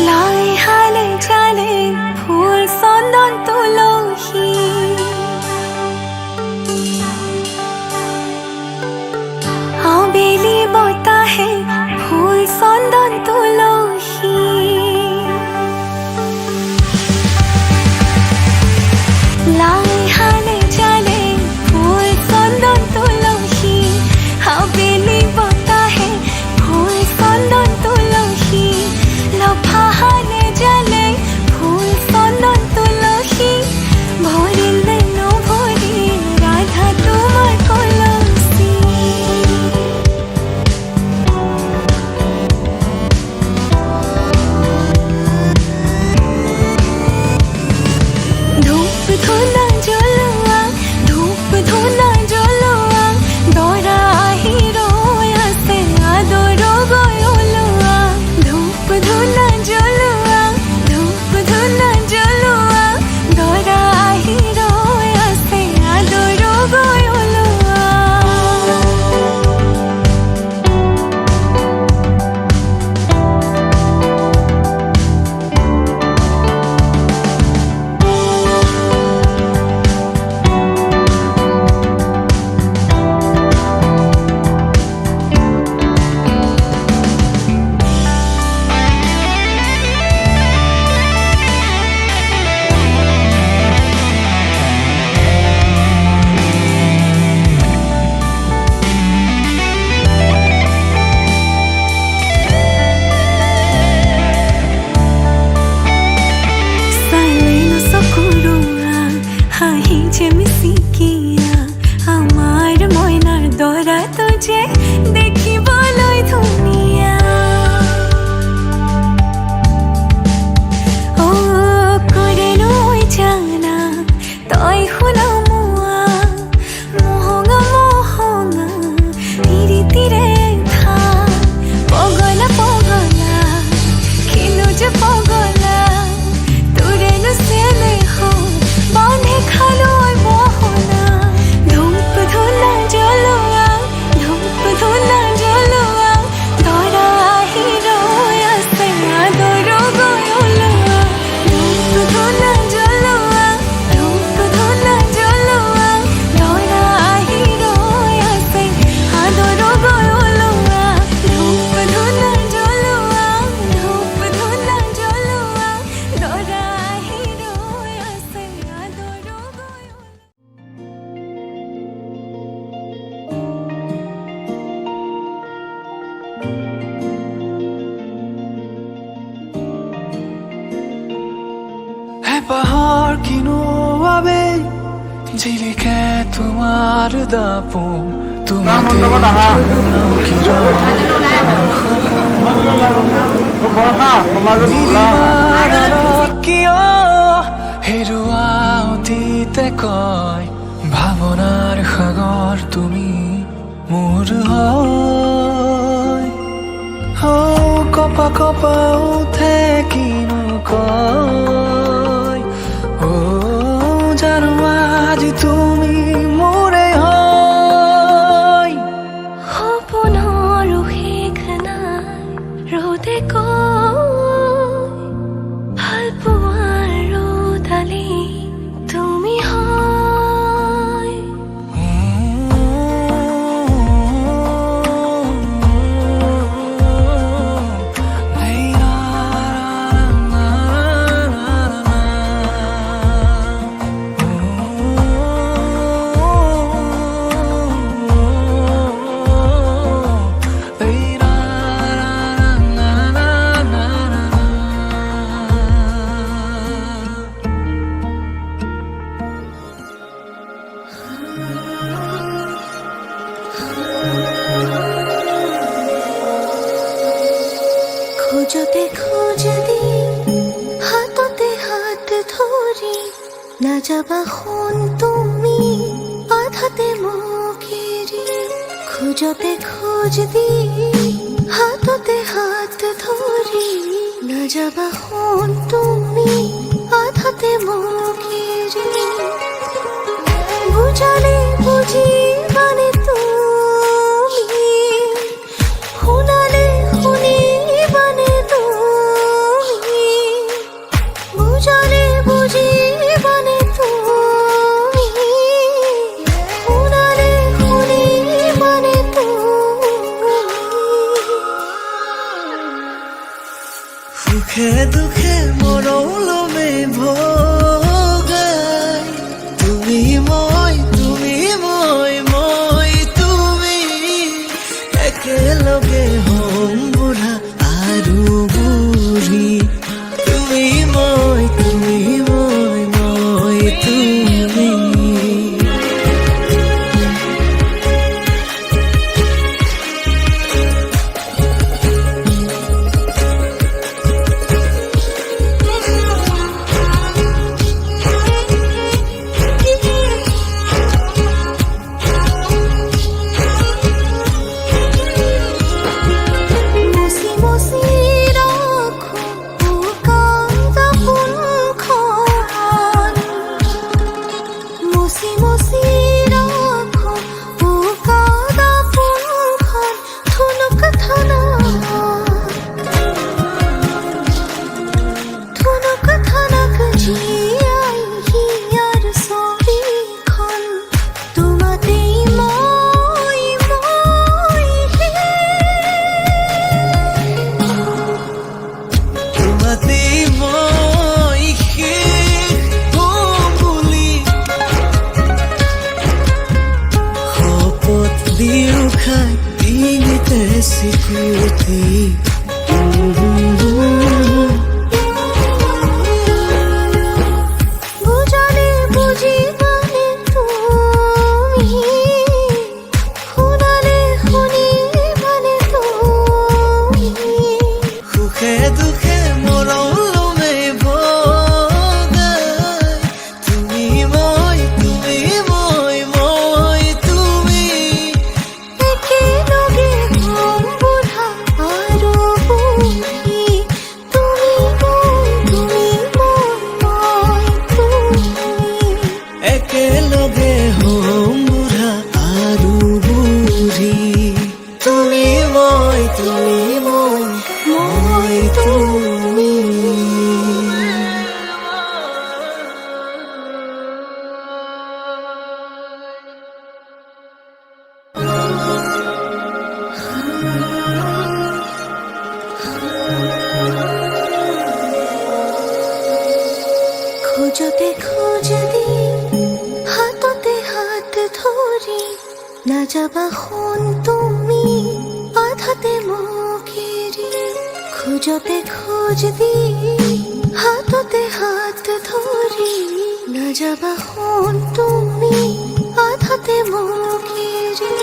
লাই হালে চালে ফুল চন্দন তুলসী আবেলি বতাহে ফুল চন্দন তুলসী লাই হালে চালে ফুল চন্দন তুলসী আবেলি বতাহে ফুল চন্দন তুলসী লফাহালে জালে ফুল চন্দন তুলসী ভরিলে নভরি রাধা তোমার কলসী ধূপ ধুনা জ্বলোৱা ধূপ ধুনা জ্বলোৱা দৰা আহি ৰৈ আছে আদৰ গৈ ওলোৱা ধূপ ধুনা জ্বলোৱা ধূপ ধুনা জ্বলোৱা দৰা আহি ৰৈ আছে আদৰ গৈ ওলোৱা হাঁহিছে মিচিকিয়া আমাৰ মইনাৰ দৰা তুজে দেখিবলৈ ধুনীয়া অ কৰেনো জানা তই শুনা মোৱা মোহঙা মোহঙা তিৰে তিৰে থা পগলা পগলা কিনো যে পগলা তোৰেনো চেলে হওঁ বাঁধে খালৈ মোহনা ধূপ ধুনা জ্বলোৱা ধূপ ধুনা জ্বলোৱা দৰা আহি ৰৈ আছে আদৰ গৈ ওলোৱা ধূপ ধুনা জ্বলোৱা ধূপ ধুনা জ্বলোৱা দৰা আহি ৰৈ আছে আদৰ গৈ ওলোৱা ধূপ ধুনা জ্বলোৱা ধূপ ধুনা জ্বলোৱা দৰা আহি ৰৈ আছে আদৰ গৈ হেঁপাহৰ কিনো বাবে জিলিকে তোমাৰ দাপোন তোমাতে কিয় হেৰুৱা অতীতে কয় ভাৱনাৰ সাগৰ তুমি মোৰ হয় কপা কপা উঠে কিনো কয় অ জানো আজি তুমি মোৰে হয় সপোনৰ শেষ নাই ৰ'দে কয় ভাল পোৱাৰ ৰ'দালি তুমি হয় খোজতে খোজ দি হাততে হাত ধৰি নাযাবা সোণ তুমি আধাতে মোক এৰি খোজতে খোজ দি হাততে হাত ধৰি নাযাবা সোণ তুমি আধাতে মোক এৰি বুঝি মানে তুমি শুনালে শুনি মানে তুমি বুঝালে বুঝি মানে তুমি শুনালে শুনি মানে তুমি সুখে দুখে মরলমে ভগাই তুমি মই তুমি একেলগে হম বুঢ়া আৰু বুঢ়ী তুমি মই তুমি মচি মচি ৰাখো কান্দা ফুলখন মচি মচি ৰাখো কান্দা ফুলখন থুনুক থানাক জীয়াই হিয়াৰ ছবিখন তোমাতেই মই তোমাতে মই শেষ হম বুলি শপত দিও খাই ডিঙিতে স্বীকৃতি বুঝালে বুঝি মানে তুমি শুনালে শুনি মানে তুমি সুখে দুখে মৰলমে ভগাই তুমি মই তুমি একেলগে হম বুঢ়া আৰু বুঢ়ী তুমি একেলগে হম বুঢ়া আৰু বুঢ়ী তুমি মই তুমি খোজতে খোজ দি হাততে হাত ধৰি নাযাবা সোণ তুমি আধাতে মোক এৰি খোজতে খোজ দি হাততে হাত ধৰি নাযাবা সোণ তুমি আধাতে মোক এৰি